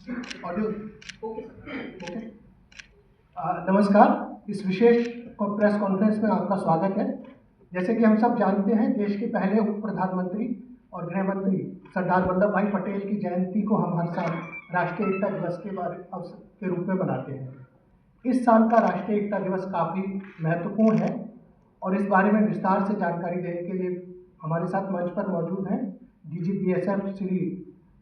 Audio okay. नमस्कार। इस विशेष press conference में आपका स्वागत है। जैसे कि हम सब जानते हैं, देश के पहले उप प्रधानमंत्री और गृह मंत्री सरदार वल्लभ भाई पटेल की जयंती को हम हर साल राष्ट्रीय एकता दिवस के अवसर के रूप में मनाते हैं। इस साल का राष्ट्रीय एकता दिवस काफ़ी महत्वपूर्ण है और इस बारे में विस्तार से जानकारी देने के लिए हमारे साथ मंच पर मौजूद हैं DG BSF Shri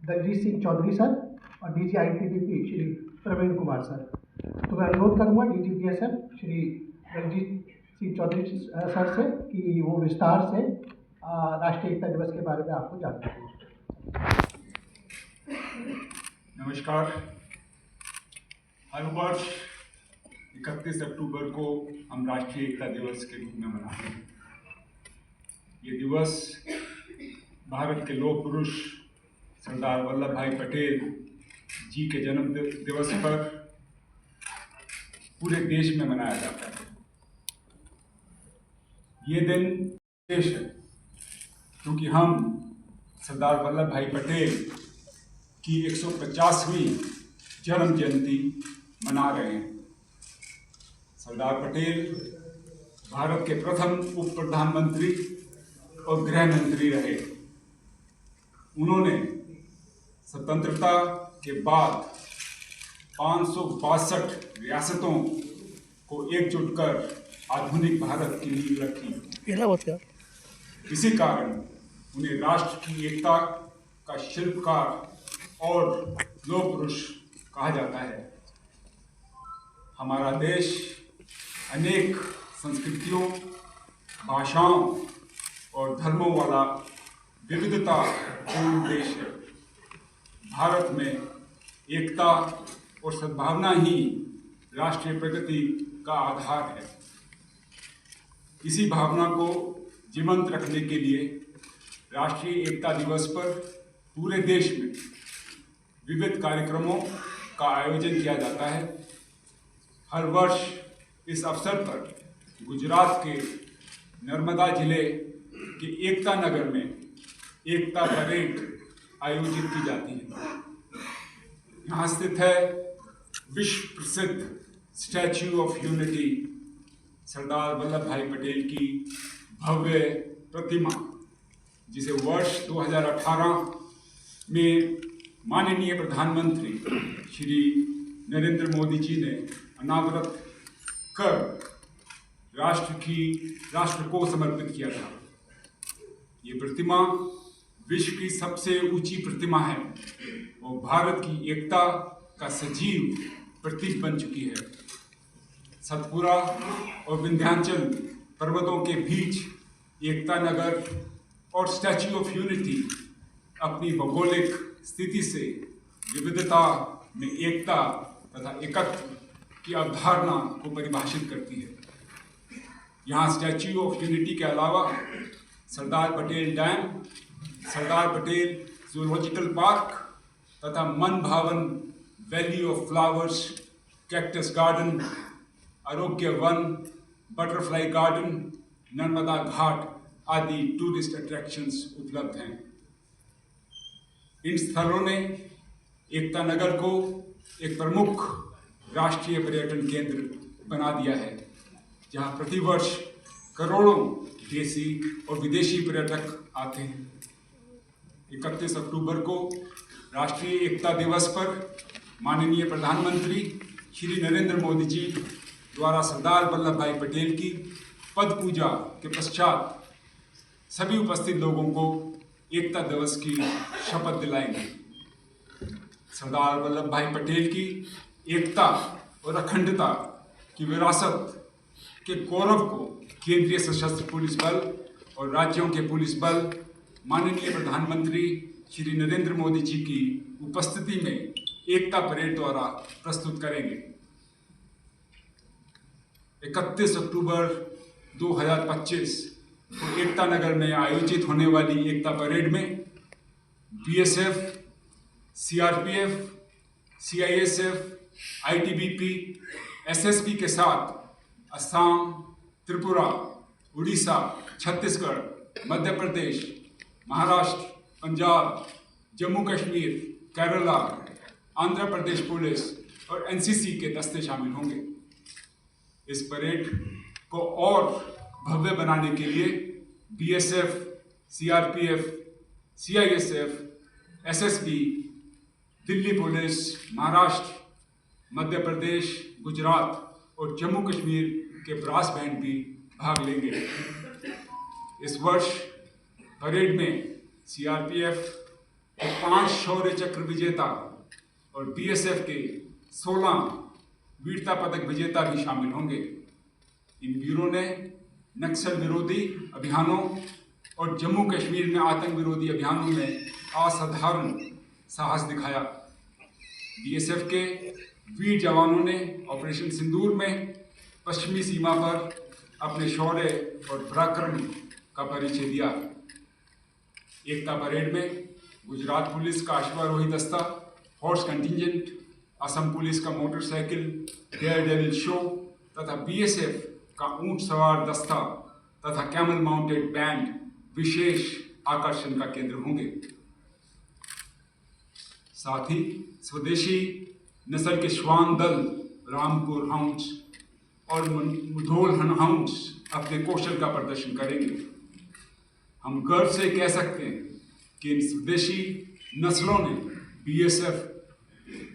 Daljeet Singh Chaudhary sir और DG ITBP Shri Praveen Kumar sir. तो मैं अनुरोध करूंगा DG BSF Shri Daljeet Singh Chaudhary sir से कि वो विस्तार से राष्ट्रीय एकता दिवस के बारे में आपको जानकारी दें। नमस्कार। हर वर्ष 31 अक्टूबर को हम राष्ट्रीय एकता दिवस के रूप में मनाते हैं। ये दिवस भारत के लौह पुरुष सरदार वल्लभ भाई पटेल जी के जन्म दिवस पर पूरे देश में मनाया जाता है। ये दिन विशेष है क्योंकि हम सरदार वल्लभ भाई पटेल की 150वीं जन्म जयंती मना रहे हैं। सरदार पटेल भारत के प्रथम उप प्रधानमंत्री और गृह मंत्री रहे। उन्होंने स्वतंत्रता के बाद 562 रियासतों को एकजुट कर आधुनिक भारत की नींव रखी। इसी कारण उन्हें राष्ट्र की एकता का शिल्पकार और लौह पुरुष कहा जाता है। हमारा देश अनेक संस्कृतियों, भाषाओं और धर्मों वाला विविधता पूर्ण देश है। भारत में एकता और सद्भावना ही राष्ट्रीय प्रगति का आधार है। इसी भावना को जीवंत रखने के लिए राष्ट्रीय एकता दिवस पर पूरे देश में विविध कार्यक्रमों का आयोजन किया जाता है। हर वर्ष इस अवसर पर गुजरात के नर्मदा जिले के एकता नगर में एकता परेड आयोजित की जाती है। यहाँ स्थित है विश्व प्रसिद्ध statue of unity Sardar Vallabh भाई पटेल की भव्य प्रतिमा, जिसे वर्ष 2018 में माननीय प्रधानमंत्री श्री नरेंद्र मोदी जी ने अनावृत कर राष्ट्र को समर्पित किया था। ये प्रतिमा विश्व की सबसे ऊंची प्रतिमा है और भारत की एकता का सजीव प्रतीक बन चुकी है। सतपुरा और विंध्याचल पर्वतों के बीच एकता नगर और स्टैच्यू ऑफ यूनिटी अपनी भौगोलिक स्थिति से विविधता में एकता तथा एकत्व की अवधारणा को परिभाषित करती है। यहाँ स्टैच्यू ऑफ यूनिटी के अलावा Sardar Patel dam, Sardar Patel zoological park तथा मन भावन valley of flowers, cactus garden, आरोग्य वन, बटरफ्लाई गार्डन, नर्मदा घाट आदि टूरिस्ट अट्रैक्शंस उपलब्ध हैं। इन स्थलों ने एकता नगर को एक प्रमुख राष्ट्रीय पर्यटन केंद्र बना दिया है, जहां प्रतिवर्ष करोड़ों देशी और विदेशी पर्यटक आते हैं। 31 अक्टूबर को राष्ट्रीय एकता दिवस पर माननीय प्रधानमंत्री श्री नरेंद्र मोदी जी द्वारा सरदार वल्लभ भाई पटेल की पद पूजा के पश्चात सभी उपस्थित लोगों को एकता दिवस की शपथ दिलाएंगे। सरदार वल्लभ भाई पटेल की एकता और अखंडता की विरासत के गौरव को केंद्रीय सशस्त्र पुलिस बल और राज्यों के पुलिस बल माननीय प्रधानमंत्री श्री नरेंद्र मोदी जी की उपस्थिति में एकता परेड द्वारा प्रस्तुत करेंगे। 31 अक्टूबर 2025 को एकता नगर में आयोजित होने वाली एकता परेड में BSF, CRPF, CISF, ITBP, SSB के साथ असम, त्रिपुरा, उड़ीसा, छत्तीसगढ़, मध्य प्रदेश, महाराष्ट्र, पंजाब, जम्मू कश्मीर, केरला, आंध्र प्रदेश पुलिस और एनसीसी के दस्ते शामिल होंगे। इस परेड को और भव्य बनाने के लिए BSF, CRPF, CISF, SSB, Delhi police, Maharashtra, Madhya Pradesh, Gujarat और जम्मू कश्मीर के ब्रास बैंड भी भाग लेंगे। इस वर्ष परेड में सीआरपीएफ के 5 शौर्य चक्र विजेता और बीएसएफ के 16 वीरता पदक विजेता भी शामिल होंगे। इन वीरों ने नक्सल विरोधी अभियानों और जम्मू कश्मीर में आतंक विरोधी अभियानों में असाधारण साहस दिखाया। बीएसएफ के वीर जवानों ने ऑपरेशन सिंदूर में पश्चिमी सीमा पर अपने शौर्य और पराक्रम का परिचय दिया। एकता परेड में गुजरात पुलिस का अश्वारोही दस्ता, हॉर्स कंटिंजेंट, असम पुलिस का मोटरसाइकिल डेयर डेविल शो तथा बीएसएफ का ऊंट सवार दस्ता तथा कैमल माउंटेड बैंड विशेष आकर्षण का केंद्र होंगे। साथ ही स्वदेशी नस्ल के श्वान दल रामपुर हाउंड्स और मुधोल हाउंड्स अपने कौशल का प्रदर्शन करेंगे। हम गर्व से कह सकते हैं कि इन स्वदेशी नस्लों ने बीएसएफ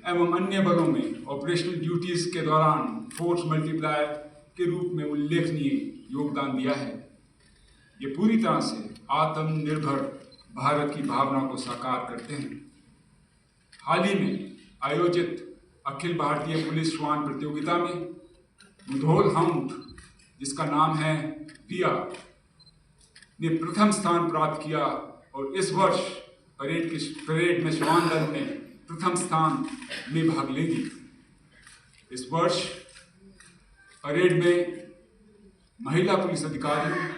एवं अन्य बलों में ऑपरेशनल ड्यूटीज के दौरान फोर्स मल्टीप्लायर के रूप में उल्लेखनीय योगदान दिया है। ये पूरी तरह से आत्मनिर्भर भारत की भावना को साकार करते हैं। हाल ही में आयोजित अखिल भारतीय पुलिस श्वान प्रतियोगिता में मुधोल हाउंड, जिसका नाम है पिया, ने प्रथम स्थान प्राप्त किया और इस वर्ष परेड में श्वान दल ने प्रथम स्थान में भाग लेंगी। इस वर्ष परेड में महिला पुलिस अधिकारियों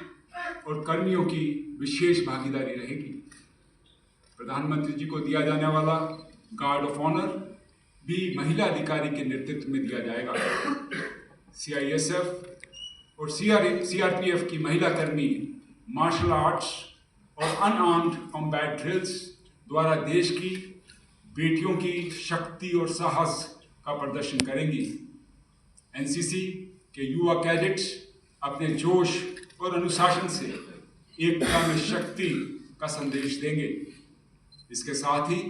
और कर्मियों की विशेष भागीदारी रहेगी। प्रधानमंत्री जी को दिया जाने वाला गार्ड ऑफ ऑनर भी महिला अधिकारी के नेतृत्व में दिया जाएगा। सीआईएसएफ और सीआरपीएफ की महिला कर्मी मार्शल आर्ट्स और अनआर्म्ड कॉम्बैट ड्रिल्स द्वारा देश की बेटियों की शक्ति और साहस का प्रदर्शन करेंगी। एनसीसी के युवा कैडेट्स अपने जोश और अनुशासन से एकता में शक्ति का संदेश देंगे। इसके साथ ही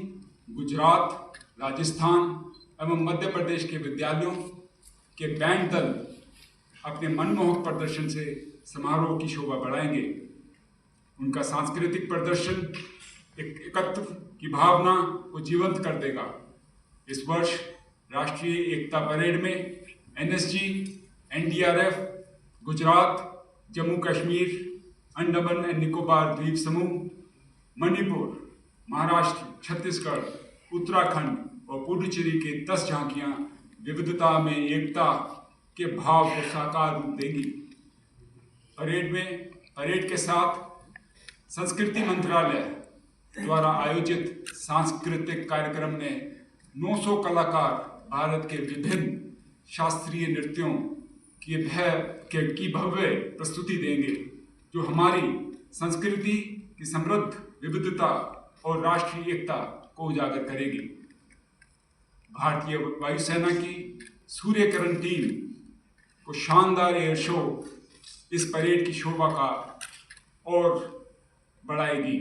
गुजरात, राजस्थान एवं मध्य प्रदेश के विद्यालयों के बैंड दल अपने मनमोहक प्रदर्शन से समारोह की शोभा बढ़ाएंगे। उनका सांस्कृतिक प्रदर्शन एकत्व की भावना को जीवंत कर देगा। इस वर्ष राष्ट्रीय एकता परेड में NSG, NDRF, Gujarat, Jammu Kashmir, Andaman and Nicobar द्वीप समूह, मणिपुर, महाराष्ट्र, छत्तीसगढ़, उत्तराखंड और पुडुचेरी के 10 झांकियां विविधता में एकता के भाव को साकार रूप देंगी। परेड के साथ संस्कृति मंत्रालय द्वारा आयोजित सांस्कृतिक कार्यक्रम में 900 कलाकार भारत के विभिन्न शास्त्रीय नृत्यों की भव्य प्रस्तुति देंगे, जो हमारी संस्कृति की समृद्ध विविधता और राष्ट्रीय एकता को उजागर करेगी। भारतीय वायुसेना की सूर्यकिरण टीम को शानदार एयर शो इस परेड की शोभा का और बढ़ाएगी।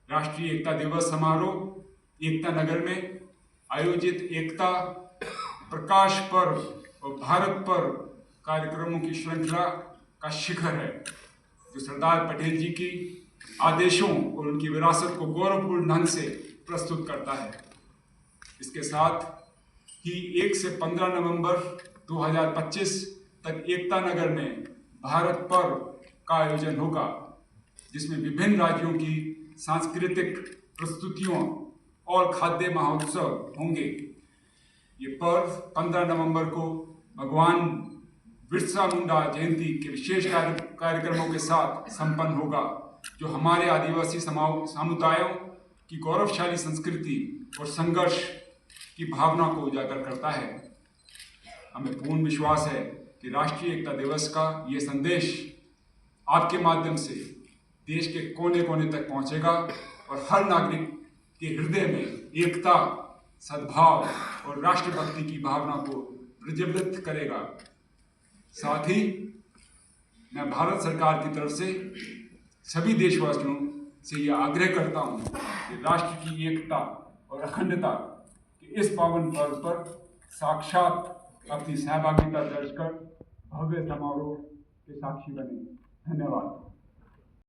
राष्ट्रीय एकता दिवस समारोह एकता नगर में आयोजित एकता प्रकाश पर्व और भारत पर्व कार्यक्रमों की श्रृंखला का शिखर है, जो सरदार पटेल जी की आदेशों और उनकी विरासत को गौरवपूर्ण ढंग से प्रस्तुत करता है। इसके साथ ही 1 से 15 नवंबर 2025 तक एकता नगर में भारत पर्व का आयोजन होगा, जिसमें विभिन्न राज्यों की सांस्कृतिक प्रस्तुतियों और खाद्य महोत्सव होंगे। ये पर्व 15 नवंबर को भगवान बिरसा मुंडा जयंती के विशेष कार्यक्रमों के साथ संपन्न होगा, जो हमारे आदिवासी समुदायों की गौरवशाली संस्कृति और संघर्ष की भावना को उजागर करता है। हमें पूर्ण विश्वास है कि राष्ट्रीय एकता दिवस का ये संदेश आपके माध्यम से देश के कोने कोने तक पहुंचेगा और हर नागरिक के हृदय में एकता सद्भाव और राष्ट्रभक्ति की भावना को प्रज्वलित करेगा। साथ ही मैं भारत सरकार की तरफ से सभी देशवासियों से यह आग्रह करता हूँ कि राष्ट्र की एकता और अखंडता के इस पावन पर्व पर साक्षात अपनी सहभागिता दर्ज कर भव्य समारोह के साक्षी बने। धन्यवाद।